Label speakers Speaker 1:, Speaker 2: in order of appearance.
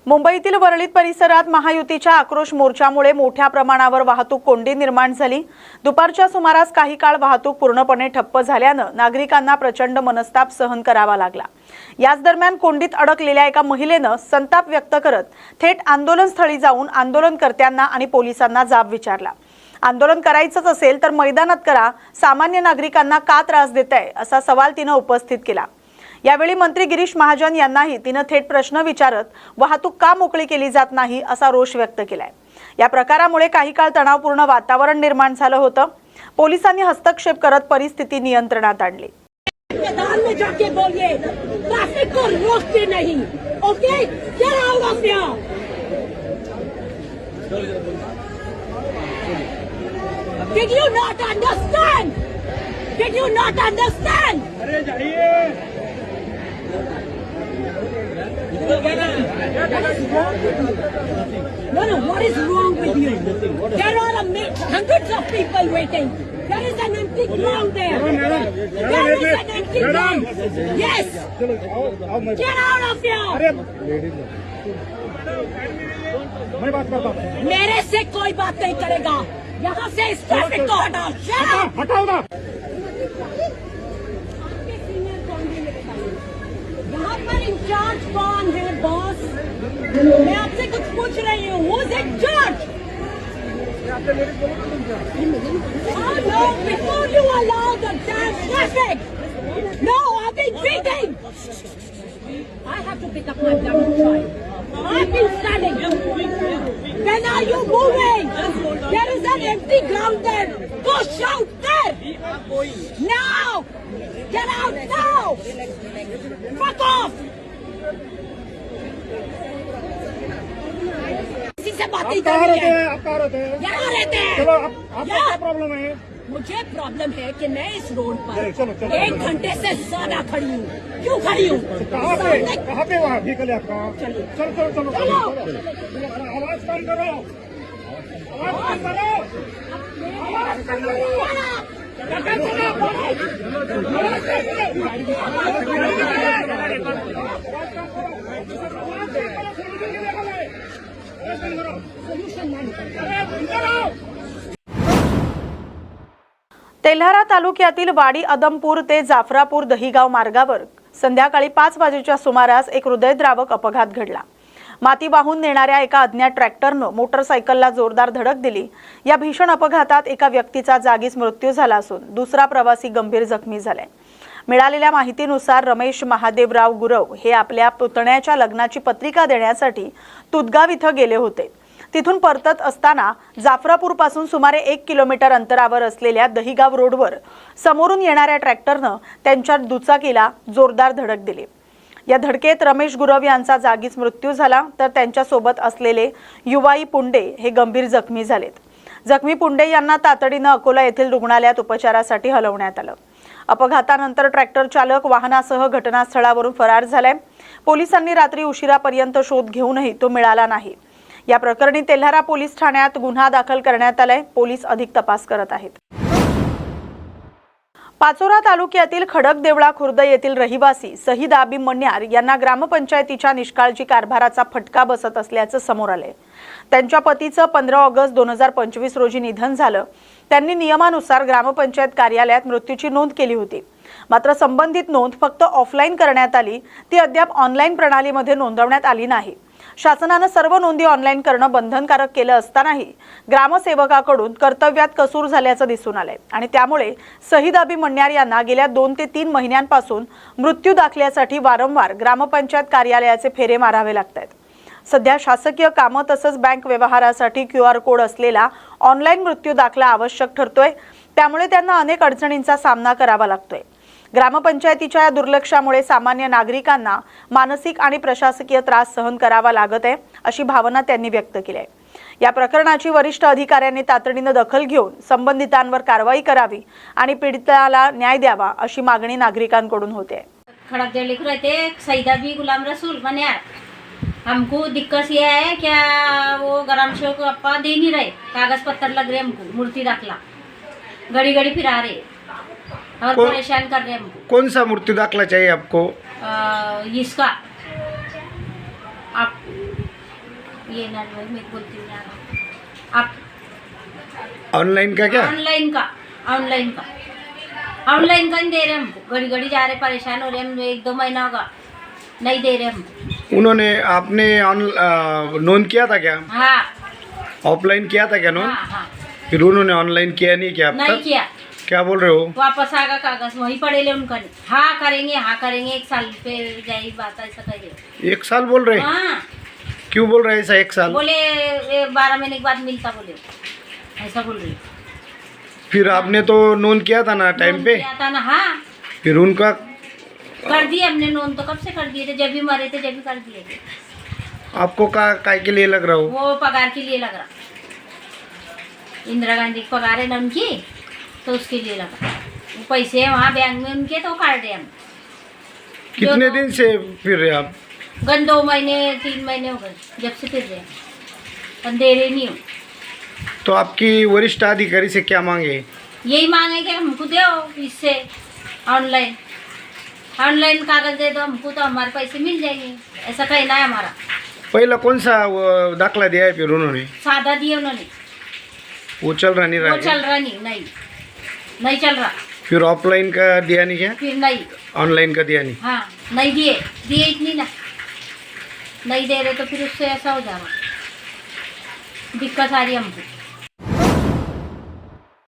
Speaker 1: मुंबईतील वरळीत परिसरात महायुतीच्या आक्रोश मोर्चामुळे मोठ्या प्रमाणावर वाहतूक कोंडी निर्माण झाली। दुपारच्या सुमारास काही काळ वाहतूक पूर्णपणे ठप्प झाल्याने नागरिकांना प्रचंड मनस्ताप सहन करावा लागला। याच दरम्यान कोंडीत अडकलेल्या एका महिलेने संताप व्यक्त करत थेट आंदोलनस्थळी जाऊन आंदोलनकर्त्यांना आणि पोलिसांना जाब विचारला। आंदोलन करायचंच असेल तर मैदानात करा, सामान्य नागरिकांना का त्रास देताय असा सवाल तिने उपस्थित केला। यावेळी मंत्री गिरीश महाजन यांनाही तिने थेट प्रश्न विचारत वाहतूक का मोकळी केली जात नाही असा रोष व्यक्त केलाय। या प्रकारामुळे काही काळ तणावपूर्ण वातावरण निर्माण झालं होतं। पोलिसांनी हस्तक्षेप करत परिस्थिती नियंत्रणात आणली।
Speaker 2: मैदान में जाके बोलिए, ट्रैफिक को रोकते नहीं, okay? Get out of here. Did you not understand? Did you not understand?
Speaker 3: अरे जाइए।
Speaker 2: No, what is wrong with you? There are hundreds of people waiting. There is an empty ground there. There is an empty ground. Yes. Get out of here.
Speaker 3: मैं बात करता हूँ।
Speaker 2: मेरे से कोई बात नहीं करेगा। यहाँ से इस ट्रैफिक को हटाओ।
Speaker 3: हटाओ ना।
Speaker 2: यहाँ पर इंचार्ज कौन है बॉस? मैं आपसे कुछ पूछ रही हूँ। Who is in charge? No, before you allow the damn traffic. No, I've been waiting. I have to pick up my damn child. I've been standing. When are you moving? There is an empty ground there. Go shout there. Now. Get out now. Fuck off. किसी से बात नहीं करनी है।
Speaker 3: आप कहाँ रहते हैं?
Speaker 2: यहाँ रहते हैं।
Speaker 3: चलो आपको क्या प्रॉब्लम है?
Speaker 2: मुझे प्रॉब्लम है कि मैं इस रोड पर
Speaker 3: चलो।
Speaker 2: 1 घंटे से ज्यादा खड़ी हूँ। क्यों खड़ी हूँ?
Speaker 3: कहाँ पे वहाँ व्हीकल है आपका? चलो। आवाज कम करो। आवाज कम करो। आवाज कम करो।
Speaker 1: तेल्हारा तालुक्यातील वाडी अदमपूर ते जाफरापूर दहिगाव मार्गावर संध्याकाळी 5 वाजेच्या सुमारास एक हृदयद्रावक अपघात घडला। माती वाहून नेणाऱ्या एका अज्ञात ट्रॅक्टरने मोटरसायकलला जोरदार धडक दिली। या भीषण अपघातात एका व्यक्तीचा जागीच मृत्यू झाला असून दुसरा प्रवासी गंभीर जखमी झालाय। मिळालेल्या माहितीनुसार रमेश महादेवराव गुरव हे आपल्या पुतण्याच्या लग्नाची पत्रिका देण्यासाठी तुदगाव इथं गेले होते। तिथून परतत असताना जाफरापूर पासून सुमारे 1 किलोमीटर अंतरावर असलेल्या दहिगाव रोडवर समोरून येणाऱ्या ट्रॅक्टरने त्यांच्या दुचाकीला जोरदार धडक दिली। या धडकेत रमेश गुरव यांचा जागीच मृत्यू झाला तर त्यांच्या सोबत असलेले युवाई पुंडे हे गंभीर जखमी झालेत। जखमी पुंडे यांना तातडीने अकोला येथील रुग्णालयात उपचारासाठी हलवण्यात आलं। अपघातानंतर ट्रॅक्टर चालक वाहनासह घटनास्थळावरून फरार झालाय। पोलिसांनी रात्री उशिरापर्यंत शोध घेऊनही तो मिळाला नाही। या प्रकरणी तेल्हारा पोलीस ठाण्यात गुन्हा दाखल करण्यात आलाय। पोलीस अधिक तपास करत आहेत। पाचोरा तालुक्यातील खडकदेवळा खुर्द येथील रहिवासी सहीद आबी मण्यार यांना ग्रामपंचायतीच्या निष्काळजी कारभाराचा फटका बसत असल्याचं समोर आलंय। त्यांच्या पतीचं 15 ऑगस्ट 2025 रोजी निधन झालं। त्यांनी नियमानुसार ग्रामपंचायत कार्यालयात मृत्यूची नोंद केली होती। मात्र संबंधित नोंद फक्त ऑफलाईन करण्यात आली, ती अद्याप ऑनलाईन प्रणालीमध्ये नोंदवण्यात आली नाही। शासनाने सर्व नोंदी ऑनलाईन करणं बंधनकारक केलं असतानाही ग्रामसेवकाकडून कर्तव्यात कसूर झाल्याचं दिसून आलंय आणि त्यामुळे सहीद आबी मण्यार यांना गेल्या 2 ते 3 महिन्यांपासून मृत्यू दाखल्यासाठी वारंवार ग्रामपंचायत कार्यालयाचे फेरे मारावे लागतात। सध्या शासकीय कामं तसंच बँक व्यवहारासाठी QR कोड असलेला ऑनलाईन मृत्यू दाखला आवश्यक ठरतोय। त्यामुळे त्यांना अनेक अडचणींचा सामना करावा लागतोय। ग्रामपंचायतीच्या या दुर्लक्षामुळे सामान्य नागरिकांना मानसिक आणि प्रशासकीय त्रास सहन करावा लागत आहे अशी भावना त्यांनी व्यक्त केली आहे। या प्रकरणाची वरिष्ठ अधिकाऱ्यांनी तातडीने दखल घेऊन संबंधितांवर कारवाई करावी आणि पीडिताला न्याय द्यावा अशी मागणी नागरिकांकडून होते।
Speaker 4: खड़कदेव लिख रहे थे सईद आबी गुलाम रसूल मण्यार, हमको दिक्कत ये है क्या वो ग्राम सेवक अप्पा दे नहीं रहे, कागज पत्तर लग रहे हमको, मूर्ति दाखला घड़ी घड़ी फिरा रहे और परेशान कर रहे हमको।
Speaker 3: कौन सा मृत्यु दाखला चाहिए आपको?
Speaker 4: इसका आप ये ना मैं बोलती हूँ यार। आप
Speaker 5: ऑनलाइन का क्या?
Speaker 4: ऑनलाइन का नहीं दे रहे हमको। घड़ी घड़ी जा रहे, परेशान हो रहे हम। 1-2 महीना होगा नहीं दे रहे हमको।
Speaker 5: उन्होंने आपने नोंद किया था क्या?
Speaker 4: हाँ
Speaker 5: ऑफलाइन किया था क्या नोंद?
Speaker 4: हाँ हाँ,
Speaker 5: फिर उन्होंने ऑनलाइन किया नहीं क्या अब
Speaker 4: नहीं
Speaker 5: तक?
Speaker 4: किया।
Speaker 5: क्या बोल रहे हो?
Speaker 4: वापस आगा कागज वहीं पड़े ले उनका नहीं। हाँ करेंगे 1 साल पे जाएगी बात, ऐसा कहिए।
Speaker 5: 1 साल बोल रहे?
Speaker 4: हाँ
Speaker 5: क्यों बोल रहे ऐसा 1 साल?
Speaker 4: बोले 12 महीने के बाद मिलता, बोले ऐसा बोल रही।
Speaker 5: फिर आपने तो नोंद किया था ना टाइम पे?
Speaker 4: किया था ना। हाँ
Speaker 5: फिर उनका
Speaker 4: कर दिए हमने नोन, तो कब से कर दिए थे, जब भी मरे थे जब भी कर दिए थे।
Speaker 5: आपको काय के लिए लग रहा हो?
Speaker 4: वो पगार के लिए लग रहा, इंदिरा गांधी की पगार है ना उनकी, तो उसके लिए लगा। वो पैसे हैं वहाँ बैंक में उनके, तो काट रहे हम।
Speaker 5: कितने दिन से फिर रहे आप?
Speaker 4: 2 महीने 3 महीने हो गए जब से फिर रहे, पर दे रहे नहीं हो।
Speaker 5: तो आपकी वरिष्ठ अधिकारी से क्या मांगे?
Speaker 4: यही मांगे कि हमको दो इससे ऑनलाइन कागज दे दो हमको, तो हमारे पैसे मिल जाएंगे, ऐसा कहना है हमारा।
Speaker 5: पहला कौन सा वो दाखला दिया है फिर उन्होंने?
Speaker 4: सादा दिए उन्होंने,
Speaker 5: वो चल रहा नहीं
Speaker 4: वो
Speaker 5: रहा
Speaker 4: चल
Speaker 5: क्या?
Speaker 4: रहा नहीं चल रहा।
Speaker 5: फिर ऑफलाइन का दिया नहीं क्या?
Speaker 4: फिर नहीं,
Speaker 5: ऑनलाइन का दिया नहीं?
Speaker 4: हाँ नहीं दिए इतनी ना, नहीं दे रहे तो फिर उससे ऐसा हो जा रहा, दिक्कत आ रही हमको।